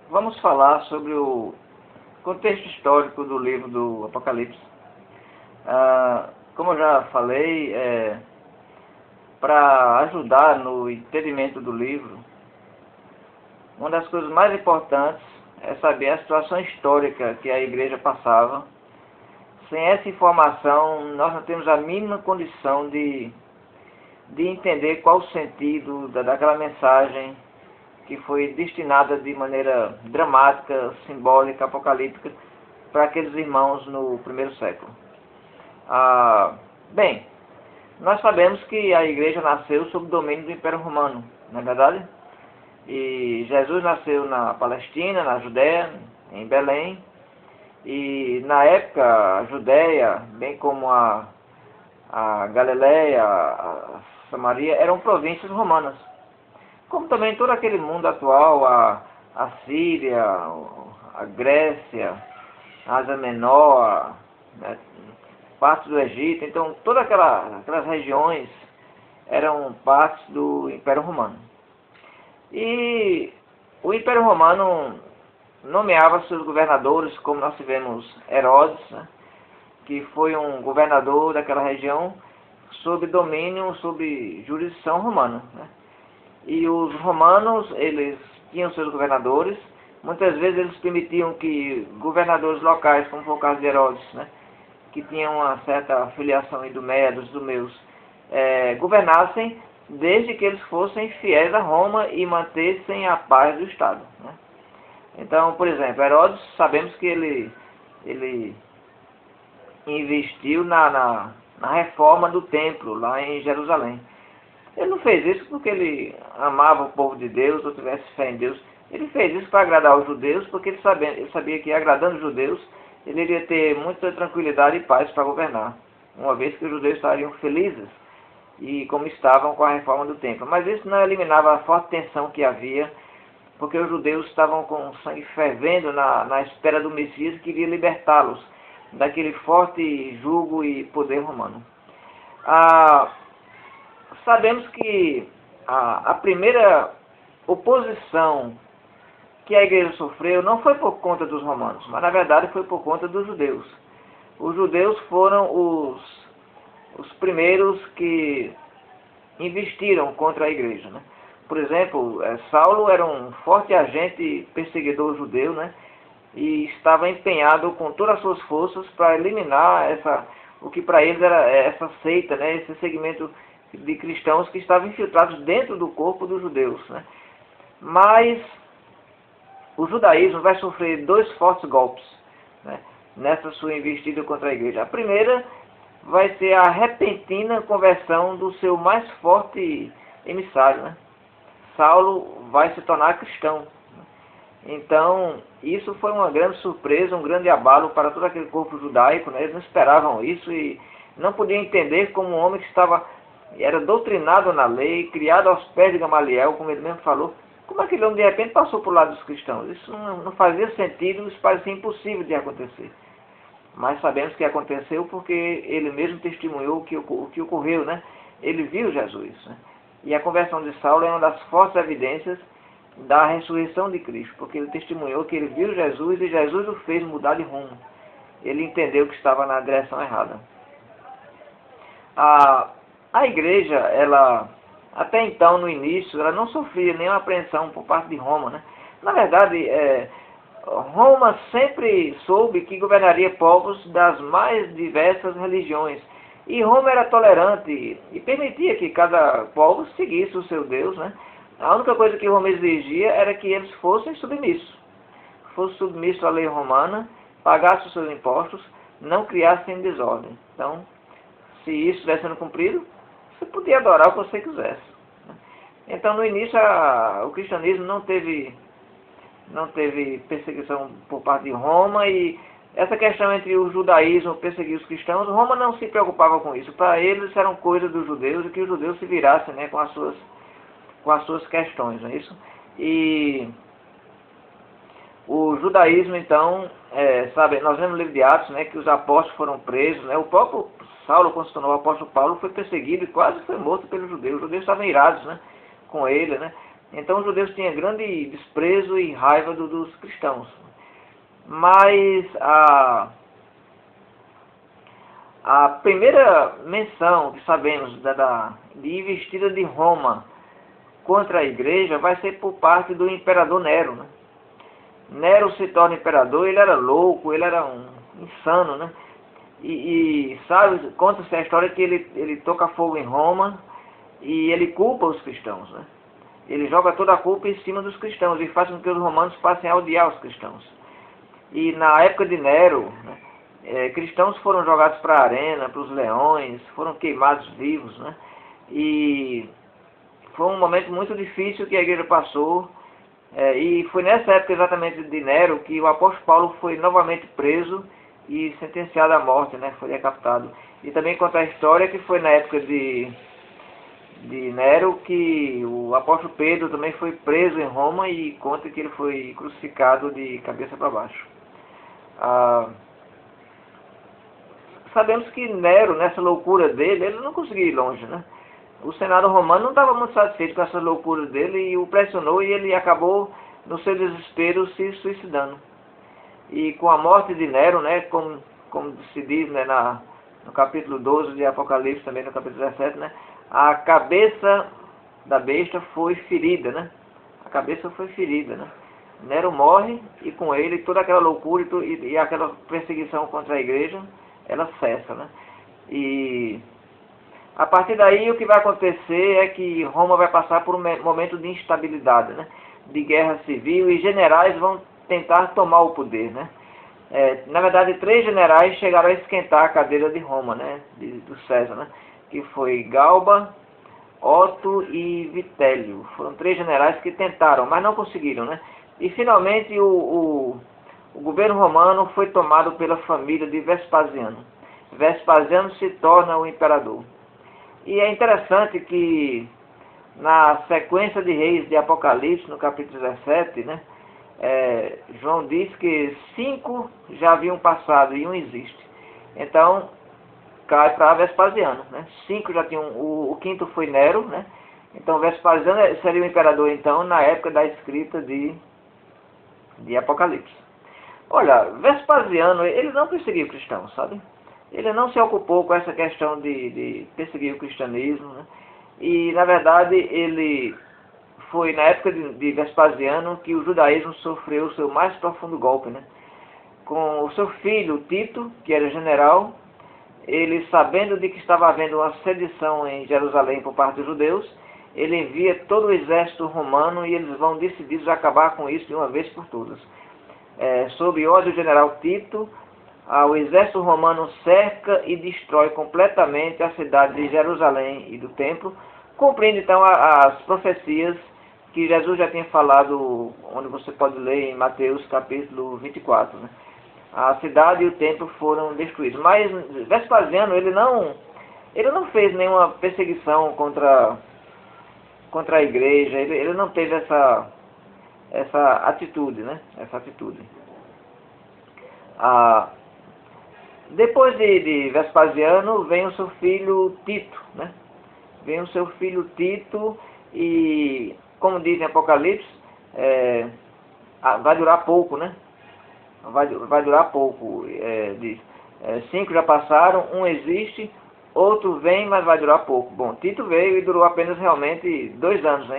Vamos falar sobre o contexto histórico do livro do Apocalipse. Como eu já falei, para ajudar no entendimento do livro, uma das coisas mais importantes é saber a situação histórica que a igreja passava. Sem essa informação, nós não temos a mínima condição de entender qual o sentido daquela mensagem que foi destinada de maneira dramática, simbólica, apocalíptica para aqueles irmãos no primeiro século. Bem, nós sabemos que a igreja nasceu sob o domínio do Império Romano, não é verdade? E Jesus nasceu na Palestina, na Judéia, em Belém, e na época a Judéia, bem como a Galileia, a Samaria, eram províncias romanas. Como também todo aquele mundo atual, a Síria, a Grécia, a Ásia Menor, né, partes do Egito. Então, todas aquelas regiões eram partes do Império Romano. E o Império Romano nomeava seus governadores, como nós tivemos Herodes, né, que foi um governador daquela região sob domínio, sob jurisdição romana, né? E os romanos, eles tinham seus governadores. Muitas vezes eles permitiam que governadores locais, como foi o caso de Herodes, né, que tinham uma certa filiação idumeia dos idumeus, governassem desde que eles fossem fiéis a Roma e mantessem a paz do Estado, né? Então, por exemplo, Herodes, sabemos que ele investiu na reforma do templo lá em Jerusalém. Ele não fez isso porque ele amava o povo de Deus ou tivesse fé em Deus. Ele fez isso para agradar os judeus, porque ele sabia que agradando os judeus, ele iria ter muita tranquilidade e paz para governar, uma vez que os judeus estariam felizes e como estavam com a reforma do templo. Mas isso não eliminava a forte tensão que havia, porque os judeus estavam com o sangue fervendo na espera do Messias que iria libertá-los daquele forte jugo e poder romano. Sabemos que a primeira oposição que a igreja sofreu não foi por conta dos romanos, mas na verdade foi por conta dos judeus. Os judeus foram os primeiros que investiram contra a igreja, né? Por exemplo, Saulo era um forte agente perseguidor judeu, né? E estava empenhado com todas as suas forças para eliminar o que para eles era essa seita, né? Esse segmento de cristãos que estavam infiltrados dentro do corpo dos judeus, né? Mas o judaísmo vai sofrer dois fortes golpes, né, nessa sua investida contra a igreja. A primeira vai ser a repentina conversão do seu mais forte emissário, né? Saulo vai se tornar cristão. Então, isso foi uma grande surpresa, um grande abalo para todo aquele corpo judaico, né? Eles não esperavam isso e não podiam entender como um homem que era doutrinado na lei, criado aos pés de Gamaliel, como ele mesmo falou, como aquele homem de repente passou para o lado dos cristãos. Isso não fazia sentido, isso parecia impossível de acontecer. Mas sabemos que aconteceu porque ele mesmo testemunhou o que ocorreu, né? Ele viu Jesus, né? E a conversão de Saulo é uma das fortes evidências da ressurreição de Cristo, porque ele testemunhou que ele viu Jesus e Jesus o fez mudar de rumo. Ele entendeu que estava na direção errada. A igreja, ela, até então, no início, ela não sofria nenhuma apreensão por parte de Roma, né? Na verdade, Roma sempre soube que governaria povos das mais diversas religiões. E Roma era tolerante e permitia que cada povo seguisse o seu Deus, né? A única coisa que Roma exigia era que eles fossem submissos. Fossem submissos à lei romana, pagassem os seus impostos, não criassem desordem. Então, se isso estivesse sendo cumprido, você podia adorar o que você quisesse. Então, no início, o cristianismo não teve perseguição por parte de Roma, e essa questão entre o judaísmo perseguir os cristãos, Roma não se preocupava com isso. Para eles, eram coisas dos judeus e que os judeus se virassem, né, com as suas questões, não é isso? E o judaísmo, então, nós vemos no livro de Atos, né, que os apóstolos foram presos, né? O próprio Saulo, quando se tornou o apóstolo Paulo, foi perseguido e quase foi morto pelos judeus. Os judeus estavam irados, né, com ele, né? Então os judeus tinham grande desprezo e raiva dos cristãos. Mas a primeira menção que sabemos de investida de Roma contra a igreja vai ser por parte do imperador Nero, né? Nero se torna imperador, ele era louco, ele era um insano, né? E sabe, conta-se a história que ele toca fogo em Roma e ele culpa os cristãos, né? Ele joga toda a culpa em cima dos cristãos e faz com que os romanos passem a odiar os cristãos. E na época de Nero, né, cristãos foram jogados para a arena, para os leões, foram queimados vivos, né? E foi um momento muito difícil que a igreja passou. E foi nessa época exatamente de Nero que o apóstolo Paulo foi novamente preso e sentenciado à morte, né? Foi decapitado. E também conta a história que foi na época de Nero que o apóstolo Pedro também foi preso em Roma e conta que ele foi crucificado de cabeça para baixo. Sabemos que Nero, nessa loucura dele, ele não conseguia ir longe, né? O Senado romano não estava muito satisfeito com essa loucura dele e o pressionou e ele acabou, no seu desespero, se suicidando. E com a morte de Nero, né, como se diz, né, no capítulo 12 de Apocalipse, também no capítulo 17, né, a cabeça da besta foi ferida, né? A cabeça foi ferida, né? Nero morre e com ele toda aquela loucura e aquela perseguição contra a igreja, ela cessa, né? E a partir daí o que vai acontecer é que Roma vai passar por um momento de instabilidade, né? De guerra civil, e generais vão tentar tomar o poder, né? Na verdade, 3 generais chegaram a esquentar a cadeira de Roma, né? Do César, né? Que foi Galba, Otto e Vitélio. Foram 3 generais que tentaram, mas não conseguiram, né? E finalmente o governo romano foi tomado pela família de Vespasiano. Vespasiano se torna o imperador. E é interessante que na sequência de reis de Apocalipse, no capítulo 17, né, João diz que 5 já haviam passado e um existe. Então, cai para Vespasiano, né? 5 já tinham, o quinto foi Nero, né? Então Vespasiano seria o imperador então na época da escrita de Apocalipse. Olha, Vespasiano, ele não perseguiu cristãos, sabe? Ele não se ocupou com essa questão de perseguir o cristianismo, né? E na verdade ele foi na época de Vespasiano que o judaísmo sofreu o seu mais profundo golpe, né? Com o seu filho Tito, que era general, ele, sabendo de que estava havendo uma sedição em Jerusalém por parte dos judeus, ele envia todo o exército romano e eles vão decididos a acabar com isso de uma vez por todas. Sob ordem do general Tito, o exército romano cerca e destrói completamente a cidade de Jerusalém e do templo, cumprindo então as profecias que Jesus já tinha falado, onde você pode ler em Mateus capítulo 24, né? A cidade e o templo foram destruídos. Mas Vespasiano, ele não fez nenhuma perseguição contra a igreja, ele não teve essa atitude, né? Essa atitude. Depois de Vespasiano vem o seu filho Tito, né? Vem o seu filho Tito e, como diz em Apocalipse, vai durar pouco, né? Vai durar pouco. 5 já passaram, um existe, outro vem, mas vai durar pouco. Bom, Tito veio e durou apenas realmente 2 anos, né?